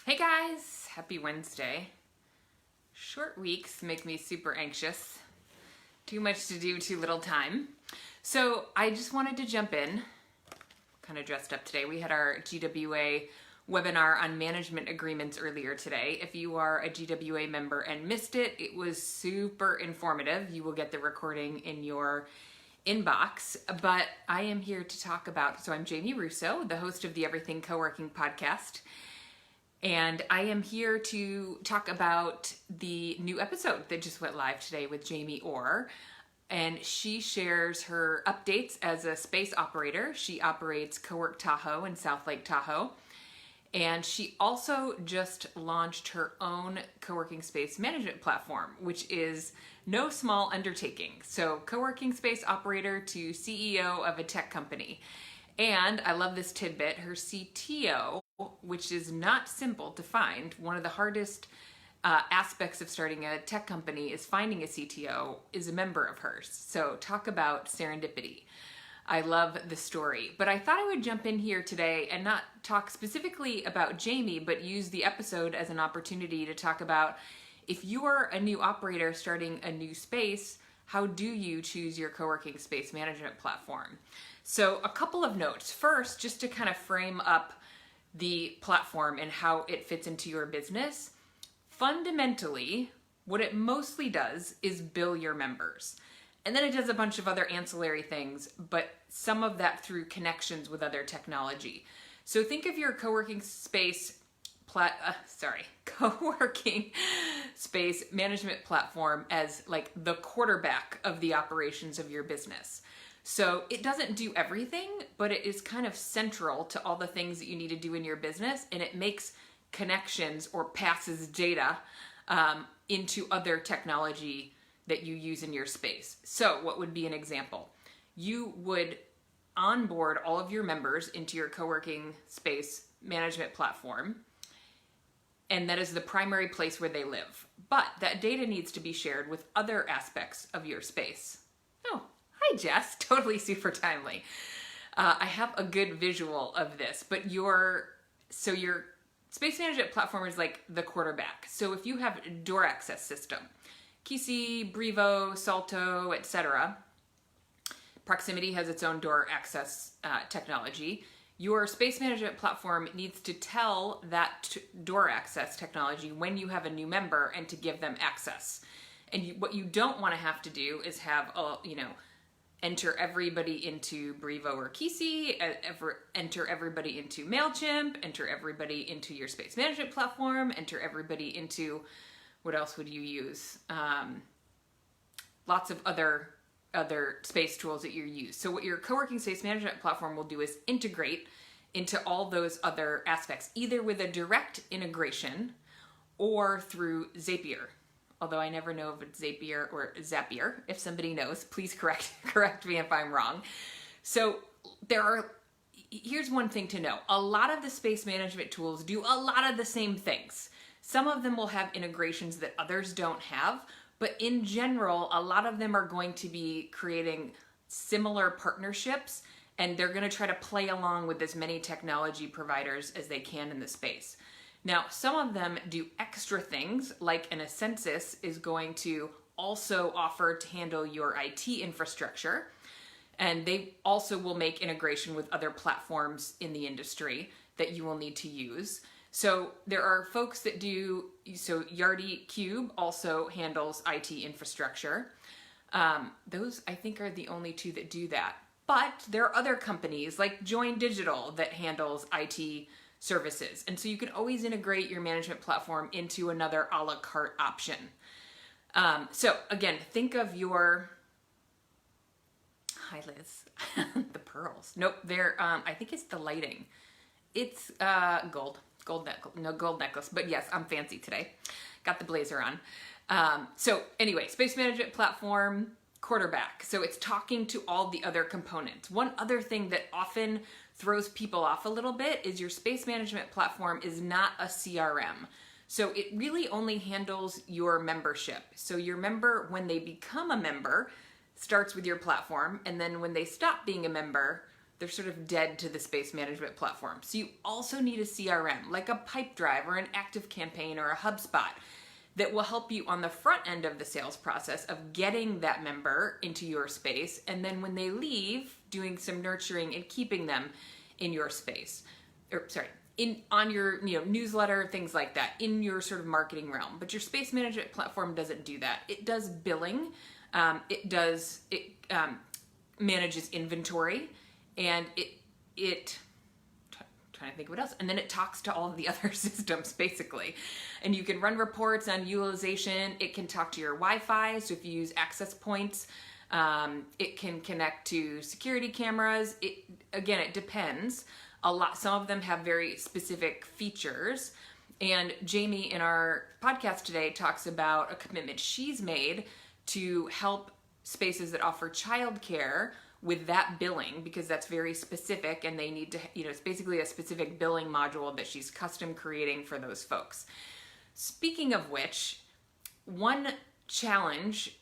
Hey guys, happy Wednesday. Short weeks make me super anxious. Too much to do, too little time. So I just wanted to jump in, kind of dressed up today. We had our GWA webinar on management agreements earlier today. If you are a GWA member and missed it, it was super informative. You will get the recording in your inbox, but I am here to talk about, so I'm Jamie Russo, the host of the Everything Coworking podcast. And I am here to talk about the new episode that just went live today with Jamie Orr. And she shares her updates as a space operator. She operates Cowork Tahoe in South Lake Tahoe. And she also just launched her own co-working space management platform, which is no small undertaking. So co-working space operator to CEO of a tech company. And I love this tidbit, her CTO, which is not simple to find. One of the hardest aspects of starting a tech company is finding a CTO, is a member of hers. So talk about serendipity. I love the story. But I thought I would jump in here today and not talk specifically about Jamie, but use the episode as an opportunity to talk about if you are a new operator starting a new space, how do you choose your co-working space management platform? So a couple of notes. First, just to kind of frame up the platform and how it fits into your business. Fundamentally, what it mostly does is bill your members. And then it does a bunch of other ancillary things, but some of that through connections with other technology. So think of your co-working space co-working space management platform as like the quarterback of the operations of your business. So it doesn't do everything, but it is kind of central to all the things that you need to do in your business, and it makes connections or passes data into other technology that you use in your space. So what would be an example? You would onboard all of your members into your co-working space management platform, and that is the primary place where they live. But that data needs to be shared with other aspects of your space. Oh, hi Jess, totally super timely. I have a good visual of this, but your space management platform is like the quarterback. So if you have a door access system, Kisi, Brevo, Salto, etc. Proximity has its own door access technology. Your space management platform needs to tell that door access technology when you have a new member and to give them access. And what you don't want to have to do is have enter everybody into Brevo or Kisi, enter everybody into MailChimp, enter everybody into your space management platform, enter everybody into, what else would you use? Lots of other space tools that you use. So what your co-working space management platform will do is integrate into all those other aspects, either with a direct integration or through Zapier. Although I never know if it's Zapier or Zapier. If somebody knows, please correct me if I'm wrong. So here's one thing to know. A lot of the space management tools do a lot of the same things. Some of them will have integrations that others don't have, but in general, a lot of them are going to be creating similar partnerships, and they're going to try to play along with as many technology providers as they can in the space. Now, some of them do extra things, like an Ascensus is going to also offer to handle your IT infrastructure, and they also will make integration with other platforms in the industry that you will need to use. So there are folks that do, so Yardi Cube also handles IT infrastructure. Those I think are the only two that do that. But there are other companies like Join Digital that handles IT services. And so you can always integrate your management platform into another a la carte option. So again, think of your, hi Liz, the pearls. Nope, I think it's the lighting. It's gold necklace, but yes, I'm fancy today. Got the blazer on. So anyway, space management platform, quarterback. So it's talking to all the other components. One other thing that often throws people off a little bit is your space management platform is not a CRM. So it really only handles your membership. So your member, when they become a member, starts with your platform, and then when they stop being a member, they're sort of dead to the space management platform. So you also need a CRM, like a Pipedrive or an ActiveCampaign or a HubSpot, that will help you on the front end of the sales process of getting that member into your space, and then when they leave, doing some nurturing and keeping them in your space. On your newsletter, things like that, in your sort of marketing realm. But your space management platform doesn't do that. It does billing, it manages inventory, and it trying to think of what else, and then it talks to all of the other systems basically. And you can run reports on utilization. It can talk to your Wi-Fi, so if you use access points, it can connect to security cameras. Again, it depends a lot. Some of them have very specific features, and Jamie in our podcast today talks about a commitment she's made to help spaces that offer childcare with that billing, because that's very specific, and they need to, it's basically a specific billing module that she's custom creating for those folks. Speaking of which, one challenge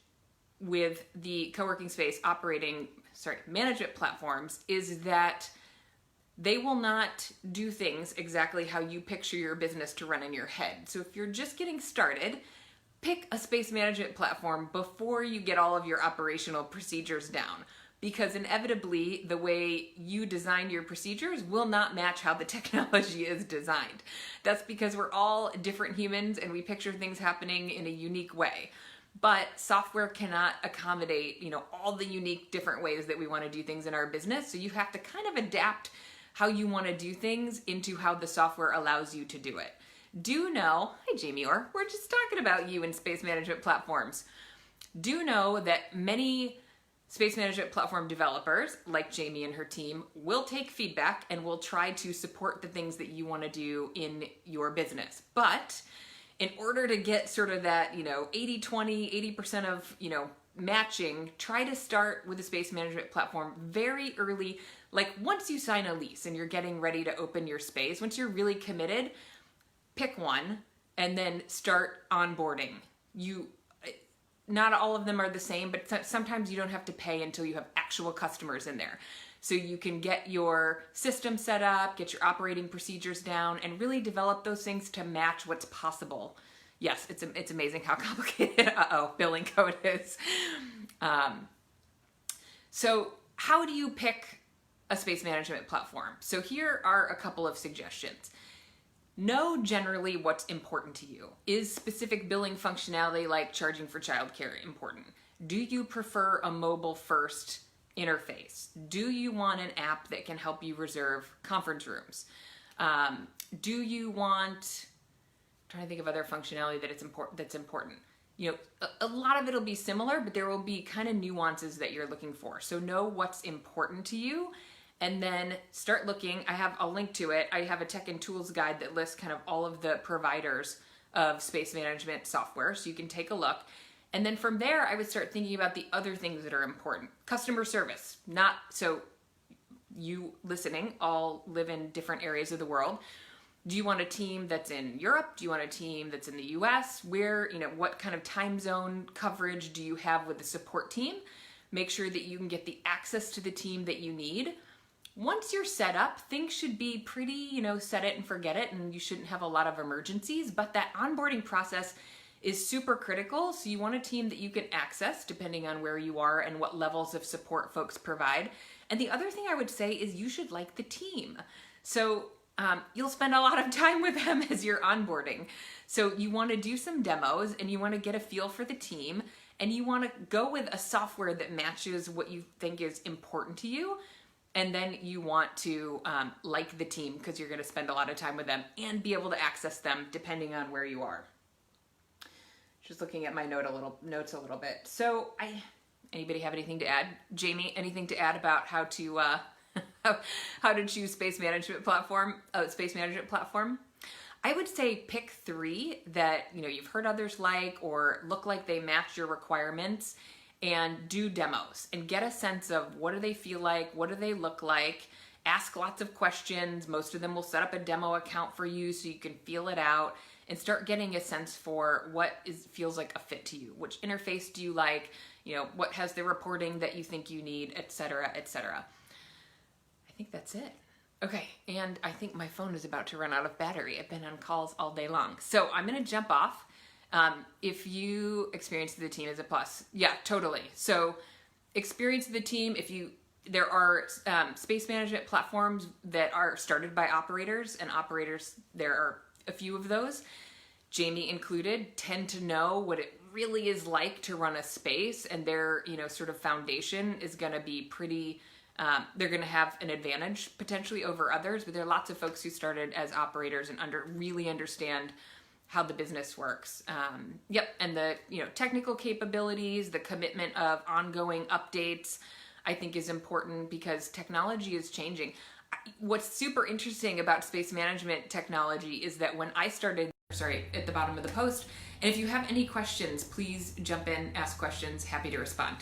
with the co-working space management platforms is that they will not do things exactly how you picture your business to run in your head. So if you're just getting started, pick a space management platform before you get all of your operational procedures down, because inevitably the way you design your procedures will not match how the technology is designed. That's because we're all different humans and we picture things happening in a unique way. But software cannot accommodate, all the unique different ways that we want to do things in our business. So you have to kind of adapt how you want to do things into how the software allows you to do it. Do know, hi Jamie Orr, we're just talking about you in space management platforms. Do know that many space management platform developers, like Jamie and her team, will take feedback and will try to support the things that you want to do in your business. But in order to get sort of that, 80-20, 80% of, matching, try to start with a space management platform very early. Like once you sign a lease and you're getting ready to open your space, once you're really committed, pick one and then start onboarding. Not all of them are the same, but sometimes you don't have to pay until you have actual customers in there. So you can get your system set up, get your operating procedures down, and really develop those things to match what's possible. Yes, it's amazing how complicated billing code is. So how do you pick a space management platform? So here are a couple of suggestions. Know generally what's important to you. Is specific billing functionality like charging for childcare important? Do you prefer a mobile first interface? Do you want an app that can help you reserve conference rooms? Do you want, I'm trying to think of other functionality that's important. A lot of it'll be similar, but there will be kind of nuances that you're looking for. So know what's important to you, and then start looking. I'll link to it. I have a tech and tools guide that lists kind of all of the providers of space management software, so you can take a look. And then from there, I would start thinking about the other things that are important. Customer service. So you listening all live in different areas of the world. Do you want a team that's in Europe? Do you want a team that's in the US? What kind of time zone coverage do you have with the support team? Make sure that you can get the access to the team that you need. Once you're set up, things should be pretty, set it and forget it, and you shouldn't have a lot of emergencies, but that onboarding process is super critical. So you want a team that you can access depending on where you are and what levels of support folks provide. And the other thing I would say is you should like the team. So you'll spend a lot of time with them as you're onboarding. So you want to do some demos and you want to get a feel for the team, and you want to go with a software that matches what you think is important to you. And then you want to like the team because you're going to spend a lot of time with them and be able to access them depending on where you are. Just looking at my notes a little bit. So anybody have anything to add? Jamie, anything to add about how to how to choose space management platform? I would say pick 3 that you've heard others like or look like they match your requirements, and do demos and get a sense of what do they feel like, what do they look like. Ask lots of questions. Most of them will set up a demo account for you so you can feel it out and start getting a sense for what feels like a fit to you. Which interface do you like? What has the reporting that you think you need, et cetera, et cetera. I think that's it. Okay, and I think my phone is about to run out of battery. I've been on calls all day long. So I'm gonna jump off. If you experience the team is a plus. Yeah, totally. So experience the team, there are space management platforms that are started by operators, and operators, there are a few of those, Jamie included, tend to know what it really is like to run a space, and their, sort of foundation is gonna be pretty, they're going to have an advantage potentially over others, but there are lots of folks who started as operators and really understand how the business works. And the technical capabilities, the commitment of ongoing updates, I think is important because technology is changing. What's super interesting about space management technology is that when I started, at the bottom of the post, and if you have any questions, please jump in, ask questions, happy to respond.